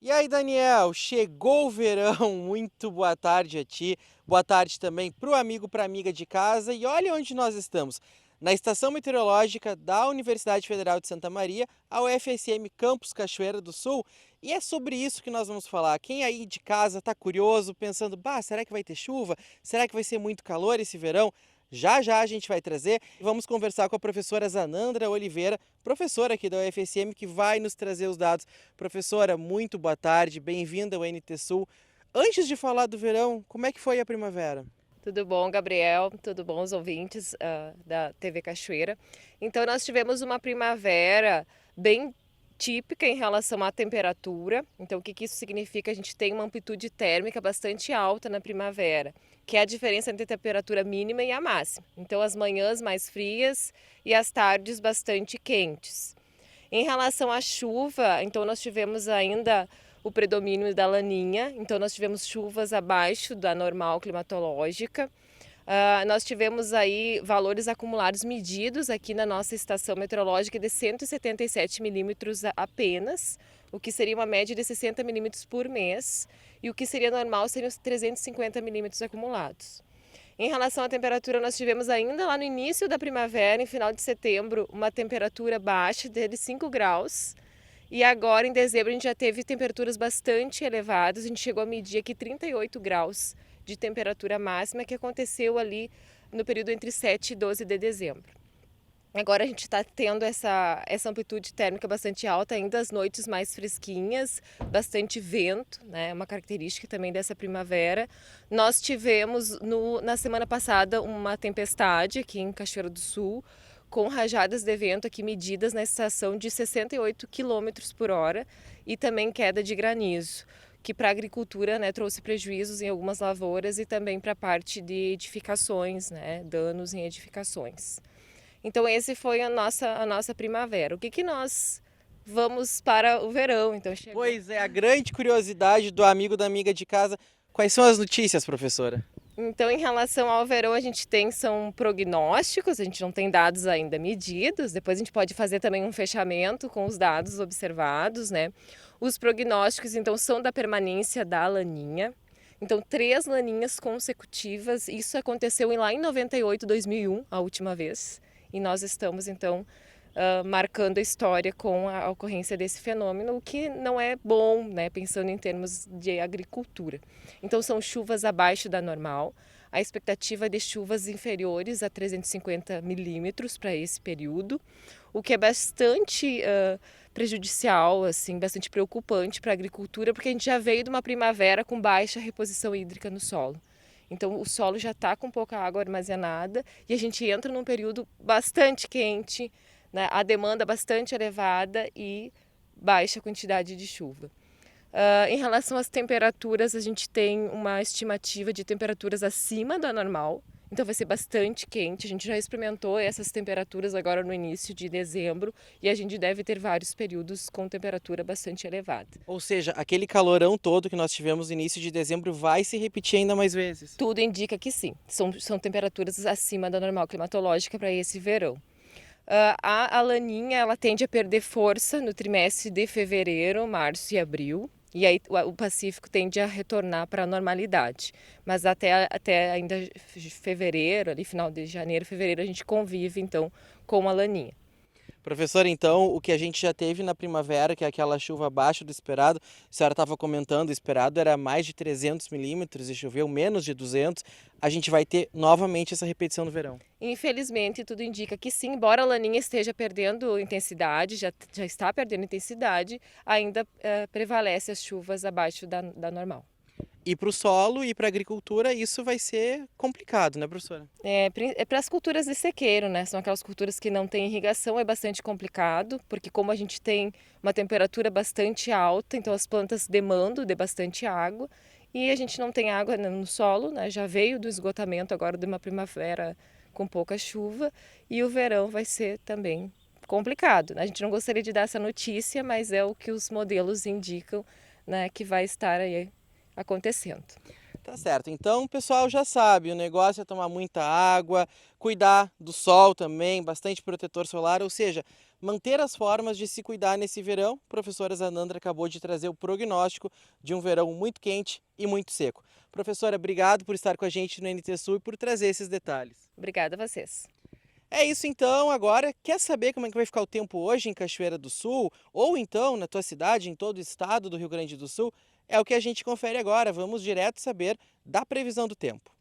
E aí, Daniel, chegou o verão, muito boa tarde a ti, boa tarde também para o amigo, para a amiga de casa, e olha onde nós estamos, na Estação Meteorológica da Universidade Federal de Santa Maria, a UFSM Campus Cachoeira do Sul, e é sobre isso que nós vamos falar. Quem aí de casa está curioso, pensando, bah, será que vai ter chuva? Será que vai ser muito calor esse verão? Já já a gente vai trazer e vamos conversar com a professora Zanandra Oliveira, professora aqui da UFSM, que vai nos trazer os dados. Professora, muito boa tarde, bem-vinda ao NT Sul. Antes de falar do verão, como é que foi a primavera? Tudo bom, Gabriel? Tudo bom, os ouvintes da TV Cachoeira? Então, nós tivemos uma primavera bem típica em relação à temperatura. Então, o que isso significa? A gente tem uma amplitude térmica bastante alta na primavera, que é a diferença entre a temperatura mínima e a máxima. Então, as manhãs mais frias e as tardes bastante quentes. Em relação à chuva, então nós tivemos ainda o predomínio da laninha, então nós tivemos chuvas abaixo da normal climatológica. Nós tivemos aí valores acumulados medidos aqui na nossa estação meteorológica de 177 milímetros apenas, o que seria uma média de 60 milímetros por mês, e o que seria normal seriam os 350 milímetros acumulados. Em relação à temperatura, nós tivemos ainda lá no início da primavera, em final de setembro, uma temperatura baixa de 5 graus. E agora, em dezembro, a gente já teve temperaturas bastante elevadas. A gente chegou a medir aqui 38 graus de temperatura máxima, que aconteceu ali no período entre 7 e 12 de dezembro. Agora a gente está tendo essa amplitude térmica bastante alta, ainda as noites mais fresquinhas, bastante vento, né? Uma característica também dessa primavera. Nós tivemos na semana passada uma tempestade aqui em Cachoeira do Sul, com rajadas de vento aqui medidas na estação de 68 km por hora e também queda de granizo, que para a agricultura, né, trouxe prejuízos em algumas lavouras e também para a parte de edificações, né, danos em edificações. Então esse foi a nossa primavera. O que nós vamos para o verão? Então chegou. Pois é, a grande curiosidade do amigo da amiga de casa. Quais são as notícias, professora? Então, em relação ao verão, a gente tem são prognósticos, a gente não tem dados ainda medidos. Depois a gente pode fazer também um fechamento com os dados observados, né? Os prognósticos, então, são da permanência da laninha. Então, 3 laninhas consecutivas. Isso aconteceu lá em 98, 2001, a última vez. E nós estamos, então, marcando a história com a ocorrência desse fenômeno, o que não é bom, né, pensando em termos de agricultura. Então, são chuvas abaixo da normal, a expectativa de chuvas inferiores a 350 milímetros para esse período, o que é bastante prejudicial, assim, bastante preocupante para a agricultura, porque a gente já veio de uma primavera com baixa reposição hídrica no solo. Então, o solo já está com pouca água armazenada e a gente entra num período bastante quente, né, a demanda bastante elevada e baixa quantidade de chuva. Em relação às temperaturas, a gente tem uma estimativa de temperaturas acima da normal, então vai ser bastante quente. A gente já experimentou essas temperaturas agora no início de dezembro e a gente deve ter vários períodos com temperatura bastante elevada. Ou seja, aquele calorão todo que nós tivemos no início de dezembro vai se repetir ainda mais vezes. Tudo indica que sim, são temperaturas acima da normal climatológica para esse verão. A laninha ela tende a perder força no trimestre de fevereiro, março e abril. E aí o Pacífico tende a retornar para a normalidade. Mas até ainda fevereiro, ali final de janeiro, fevereiro, a gente convive então com a laninha. Professor, então, o que a gente já teve na primavera, que é aquela chuva abaixo do esperado, a senhora estava comentando, o esperado era mais de 300 milímetros e choveu menos de 200, a gente vai ter novamente essa repetição no verão. Infelizmente, tudo indica que sim, embora a laninha esteja perdendo intensidade, já está perdendo intensidade, ainda prevalece as chuvas abaixo da normal. E para o solo e para a agricultura isso vai ser complicado, né, professora? Para as culturas de sequeiro, né? São aquelas culturas que não têm irrigação, é bastante complicado, porque como a gente tem uma temperatura bastante alta, então as plantas demandam de bastante água, e a gente não tem água no solo, né? Já veio do esgotamento agora de uma primavera com pouca chuva, e o verão vai ser também complicado, né? A gente não gostaria de dar essa notícia, mas é o que os modelos indicam, né, que vai estar aí acontecendo. Tá certo. Então, o pessoal já sabe, o negócio é tomar muita água, cuidar do sol também, bastante protetor solar, ou seja, manter as formas de se cuidar nesse verão. A professora Zanandra acabou de trazer o prognóstico de um verão muito quente e muito seco. Professora, obrigado por estar com a gente no NT Sul e por trazer esses detalhes. Obrigada a vocês. É isso então, agora quer saber como é que vai ficar o tempo hoje em Cachoeira do Sul? Ou então na tua cidade, em todo o estado do Rio Grande do Sul? É o que a gente confere agora, vamos direto saber da previsão do tempo.